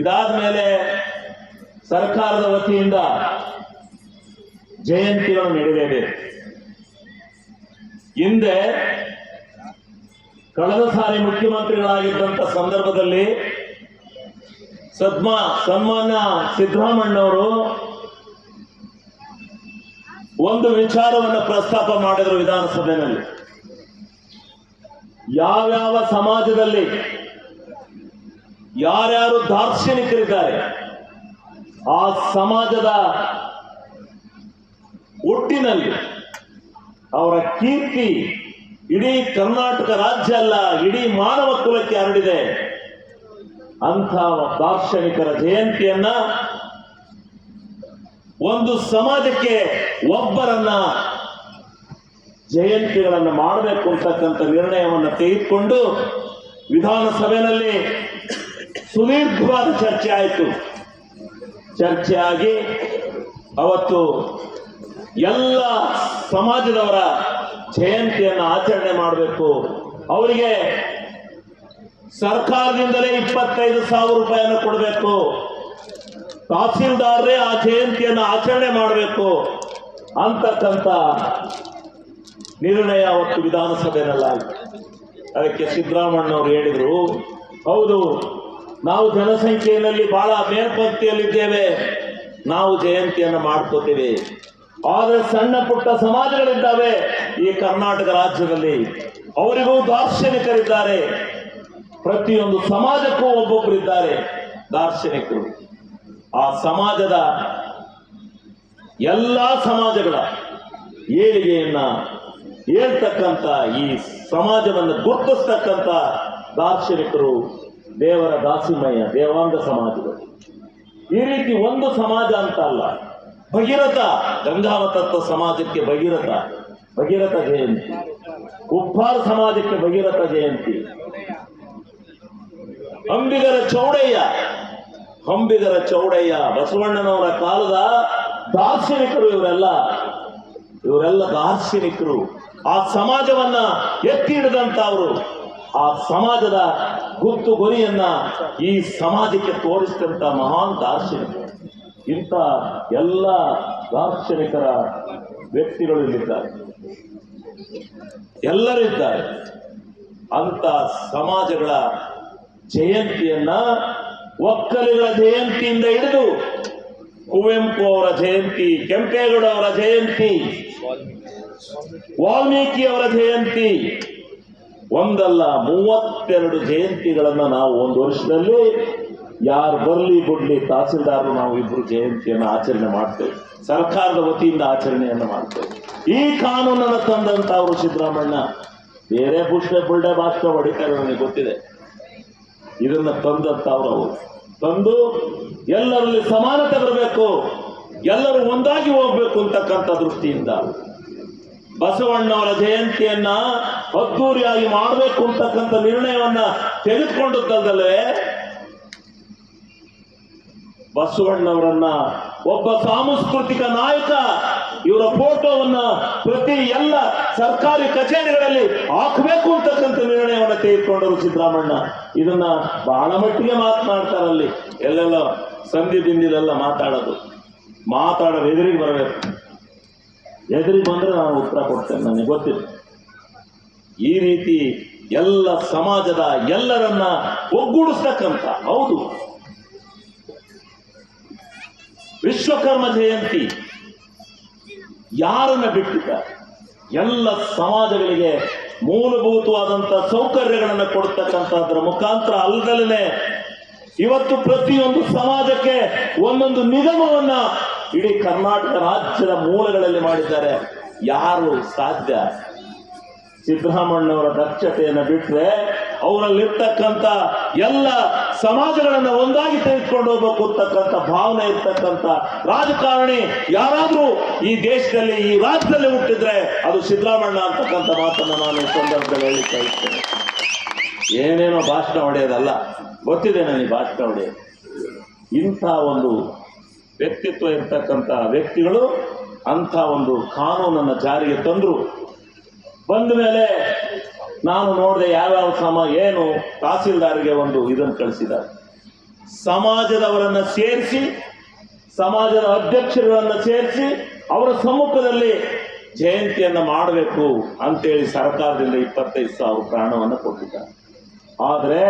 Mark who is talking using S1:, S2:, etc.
S1: ಇದಾದ ಮೇಲೆ ಸರ್ಕಾರದ ವತಿಯಿಂದ ಜಯಂತಿಗಳು ನಡೆಯಲೇಬೇಕು. ಹಿಂದೆ ಕಳೆದ ಸಾರಿ ಮುಖ್ಯಮಂತ್ರಿಗಳಾಗಿದ್ದಂಥ ಸಂದರ್ಭದಲ್ಲಿ ಸನ್ಮಾನ್ಯ ಸಿದ್ದರಾಮಣ್ಣವರು ಒಂದು ವಿಚಾರವನ್ನು ಪ್ರಸ್ತಾಪ ಮಾಡಿದರು ವಿಧಾನಸಭೆಯಲ್ಲಿ. ಯಾವ್ಯಾವ ಸಮಾಜದಲ್ಲಿ ಯಾರ್ಯಾರು ದಾರ್ಶನಿಕರಿದ್ದಾರೆ ಆ ಸಮಾಜದ ಒಟ್ಟಿನಲ್ಲಿ ಅವರ ಕೀರ್ತಿ ಇಡೀ ಕರ್ನಾಟಕ ರಾಜ್ಯ ಅಲ್ಲ, ಇಡೀ ಮಾನವ ಕುಲಕ್ಕೆ ಹರಡಿದೆ. ಅಂಥ ದಾರ್ಶನಿಕರ ಜಯಂತಿಯನ್ನ ಒಂದು ಸಮಾಜಕ್ಕೆ ಒಬ್ಬರನ್ನ ಜಯಂತಿಗಳನ್ನು ಮಾಡಬೇಕು ಅಂತಕ್ಕಂಥ ನಿರ್ಣಯವನ್ನು ತೆಗೆದುಕೊಂಡು ವಿಧಾನಸಭೆಯಲ್ಲಿ ಸುದೀರ್ಘವಾದ ಚರ್ಚೆ ಆಯಿತು. ಚರ್ಚೆ ಆಗಿ ಅವತ್ತು ಎಲ್ಲ ಸಮಾಜದವರ ಜಯಂತಿಯನ್ನು ಆಚರಣೆ ಮಾಡಬೇಕು, ಅವರಿಗೆ ಸರ್ಕಾರದಿಂದಲೇ 25,000 ರೂಪಾಯಿಯನ್ನು ಕೊಡಬೇಕು, ತಹಸೀಲ್ದಾರರೇ ಆ ಜಯಂತಿಯನ್ನು ಆಚರಣೆ ಮಾಡಬೇಕು ಅಂತಕ್ಕಂಥ ನಿರ್ಣಯ ಅವತ್ತು ವಿಧಾನಸಭೆಯಲ್ಲಾಯಿತು. ಅದಕ್ಕೆ ಸಿದ್ದರಾಮಣ್ಣವರು ಹೇಳಿದರು, ಹೌದು ನಾವು ಜನಸಂಖ್ಯೆಯಲ್ಲಿ ಬಹಳ ಮೇಲ್ಪಂಕ್ತಿಯಲ್ಲಿದ್ದೇವೆ, ನಾವು ಜಯಂತಿಯನ್ನು ಮಾಡ್ಕೋತೀವಿ. ಆದರೆ ಸಣ್ಣ ಪುಟ್ಟ ಸಮಾಜಗಳಿದ್ದಾವೆ ಈ ಕರ್ನಾಟಕ ರಾಜ್ಯದಲ್ಲಿ, ಅವರಿಗೂ ದಾರ್ಶನಿಕರಿದ್ದಾರೆ. ಪ್ರತಿಯೊಂದು ಸಮಾಜಕ್ಕೂ ಒಬ್ಬೊಬ್ಬರಿದ್ದಾರೆ ದಾರ್ಶನಿಕರು. ಆ ಸಮಾಜದ ಎಲ್ಲ ಸಮಾಜಗಳ ಏಳಿಗೆಯನ್ನ ಹೇಳ್ತಕ್ಕಂಥ, ಈ ಸಮಾಜವನ್ನು ಗುರುತಿಸ್ತಕ್ಕಂಥ ದಾರ್ಶನಿಕರು ದೇವರ ದಾಸಿಮಯ್ಯ, ದೇವಾಂಗ ಸಮಾಜಗಳು. ಈ ರೀತಿ ಒಂದು ಸಮಾಜ ಅಂತ ಅಲ್ಲ, ಭಗೀರಥ ಗಂಗಾವತತ್ವ ಸಮಾಜಕ್ಕೆ ಭಗೀರಥ ಜಯಂತಿ, ಉಪ್ಪಾರ ಸಮಾಜಕ್ಕೆ ಭಗೀರಥ ಜಯಂತಿ, ಅಂಬಿಗರ ಚೌಡಯ್ಯ ಬಸವಣ್ಣನವರ ಕಾಲದ ದಾರ್ಶನಿಕರು. ಇವರೆಲ್ಲ ದಾರ್ಶನಿಕರು. ಆ ಸಮಾಜವನ್ನ ಎತ್ತಿ ಹಿಡಿದಂತವರು, ಆ ಸಮಾಜದ ಗುತ್ತು ಗುರಿಯನ್ನ ಈ ಸಮಾಜಕ್ಕೆ ತೋರಿಸಿದಂತ ಮಹಾನ್ ದಾರ್ಶನಿಕರು. ಇಂಥ ಎಲ್ಲ ದಾರ್ಶನಿಕರ ವ್ಯಕ್ತಿಗಳು ಇಲ್ಲಿದ್ದಾರೆ, ಎಲ್ಲರಿದ್ದಾರೆ. ಅಂತ ಸಮಾಜಗಳ ಜಯಂತಿಯನ್ನ ಒಕ್ಕಲಿಗರ ಜಯಂತಿಯಿಂದ ಹಿಡಿದು ಕುವೆಂಪು ಅವರ ಜಯಂತಿ, ಕೆಂಪೇಗೌಡ ಅವರ ಜಯಂತಿ, ವಾಲ್ಮೀಕಿ ಅವರ ಜಯಂತಿ, ಒಂದಲ್ಲ 32 ಜಯಂತಿಗಳನ್ನ ನಾವು ಒಂದು ವರ್ಷದಲ್ಲಿ ಯಾರು ಬರ್ಲಿ ಬಿಡ್ಲಿ ತಹಸೀಲ್ದಾರರು ನಾವು ಇಬ್ರು ಜಯಂತಿಯನ್ನು ಆಚರಣೆ ಮಾಡ್ತೇವೆ, ಸರ್ಕಾರದ ವತಿಯಿಂದ ಆಚರಣೆಯನ್ನು ಮಾಡ್ತೇವೆ. ಈ ಕಾನೂನನ್ನು ತಂದಂತ ಅವರು ಸಿದ್ದರಾಮಣ್ಣ ಬೇರೆ ಬುಲ್ಡೆ ಭಾಷೆ ಹೊಡಿತಾರೆ, ನನಗೆ ಗೊತ್ತಿದೆ. ಇದನ್ನ ತಂದಂತ ಅವರು ತಂದು ಎಲ್ಲರಲ್ಲಿ ಸಮಾನತೆ ಬರಬೇಕು, ಎಲ್ಲರೂ ಒಂದಾಗಿ ಹೋಗ್ಬೇಕು ಅಂತಕ್ಕಂಥ ದೃಷ್ಟಿಯಿಂದ ಬಸವಣ್ಣವರ ಜಯಂತಿಯನ್ನ ಅದ್ದೂರಿಯಾಗಿ ಮಾಡಬೇಕು ಅಂತಕ್ಕಂಥ ನಿರ್ಣಯವನ್ನ ತೆಗೆದುಕೊಂಡದ್ದಲ್ಲದೆ, ಬಸವಣ್ಣವರನ್ನ ಒಬ್ಬ ಸಾಂಸ್ಕೃತಿಕ ನಾಯಕ, ಇವರ ಫೋಟೋವನ್ನ ಪ್ರತಿ ಎಲ್ಲ ಸರ್ಕಾರಿ ಕಚೇರಿಗಳಲ್ಲಿ ಹಾಕಬೇಕು ಅಂತಕ್ಕಂಥ ನಿರ್ಣಯವನ್ನು ತೆಗೆದುಕೊಂಡರು ಸಿದ್ದರಾಮಣ್ಣ. ಇದನ್ನ ಬಹಳ ಮಟ್ಟಿಗೆ ಮಾತನಾಡ್ತಾರಲ್ಲಿ, ಎಲ್ಲೆಲ್ಲ ಸಂಧಿ ಬಿಂದಿಲೆಲ್ಲ ಮಾತಾಡೋದು ಎದುರಿಗೆ ಬರಬೇಕು. ಎದುರಿಗೆ ಬಂದ್ರೆ ನಾನು ಉತ್ತರ ಕೊಡ್ತೇನೆ, ನನಗೆ ಗೊತ್ತಿದೆ. ಈ ರೀತಿ ಎಲ್ಲ ಸಮಾಜದ ಎಲ್ಲರನ್ನ ಒಗ್ಗೂಡಿಸ್ತಕ್ಕಂಥ, ಹೌದು ವಿಶ್ವಕರ್ಮ ಜಯಂತಿ ಯಾರನ್ನ ಬಿಟ್ಟಿದ್ದಾರೆ? ಎಲ್ಲ ಸಮಾಜಗಳಿಗೆ ಮೂಲಭೂತವಾದಂಥ ಸೌಕರ್ಯಗಳನ್ನು ಕೊಡ್ತಕ್ಕಂಥದ್ರ ಮುಖಾಂತರ ಅಲ್ಲದಲ್ಲೇ ಇವತ್ತು ಪ್ರತಿಯೊಂದು ಸಮಾಜಕ್ಕೆ ಒಂದೊಂದು ನಿಗಮವನ್ನ ಇಡೀ ಕರ್ನಾಟಕ ರಾಜ್ಯದ ಮೂಲಗಳಲ್ಲಿ ಮಾಡಿದ್ದಾರೆ. ಯಾರು ಸಾಧ್ಯ? ಸಿದ್ದರಾಮಣ್ಣವರ ದಕ್ಷತೆಯನ್ನು ಬಿಟ್ಟರೆ ಅವರಲ್ಲಿರ್ತಕ್ಕಂಥ ಎಲ್ಲ ಸಮಾಜಗಳನ್ನ ಒಂದಾಗಿ ತೆಗೆದುಕೊಂಡು ಹೋಗ್ಬೇಕು ಅಂತಕ್ಕಂಥ ಭಾವನೆ ಇರ್ತಕ್ಕಂಥ ರಾಜಕಾರಣಿ ಯಾರಾದ್ರೂ ಈ ದೇಶದಲ್ಲಿ, ಈ ರಾಜ್ಯದಲ್ಲಿ ಹುಟ್ಟಿದ್ರೆ ಅದು ಸಿದ್ದರಾಮಣ್ಣ ಅಂತಕ್ಕಂಥ ಮಾತನ್ನು ನಾನು ಈ ಸಂದರ್ಭದಲ್ಲಿ ಹೇಳಿತಾ ಇರ್ತೇನೆ. ಏನೇನೋ ಭಾಷಣ ಹೊಡೆಯೋದಲ್ಲ, ಗೊತ್ತಿದೆ ನನಗೆ ಭಾಷಣ ಹೊಡೆಯೋದು. ಇಂಥ ಒಂದು ವ್ಯಕ್ತಿತ್ವ ಇರ್ತಕ್ಕಂಥ ವ್ಯಕ್ತಿಗಳು ಅಂಥ ಒಂದು ಕಾನೂನನ್ನು ಜಾರಿಗೆ ತಂದರು. ಬಂದ ಮೇಲೆ ನಾನು ನೋಡಿದೆ ಯಾವ್ಯಾವ ಏನು ತಹಸೀಲ್ದಾರ್ಗೆ ಒಂದು ಇದನ್ನು ಕಳಿಸಿದ್ದಾರೆ. ಸಮಾಜದವರನ್ನ ಸೇರಿಸಿ, ಸಮಾಜದ ಅಧ್ಯಕ್ಷರುಗಳನ್ನ ಸೇರಿಸಿ ಅವರ ಸಮ್ಮುಖದಲ್ಲಿ ಜಯಂತಿಯನ್ನ ಮಾಡಬೇಕು ಅಂತೇಳಿ ಸರ್ಕಾರದಿಂದ 25,000 ಪ್ರಾಣವನ್ನು ಕೊಟ್ಟಿದ್ದಾರೆ. ಆದರೆ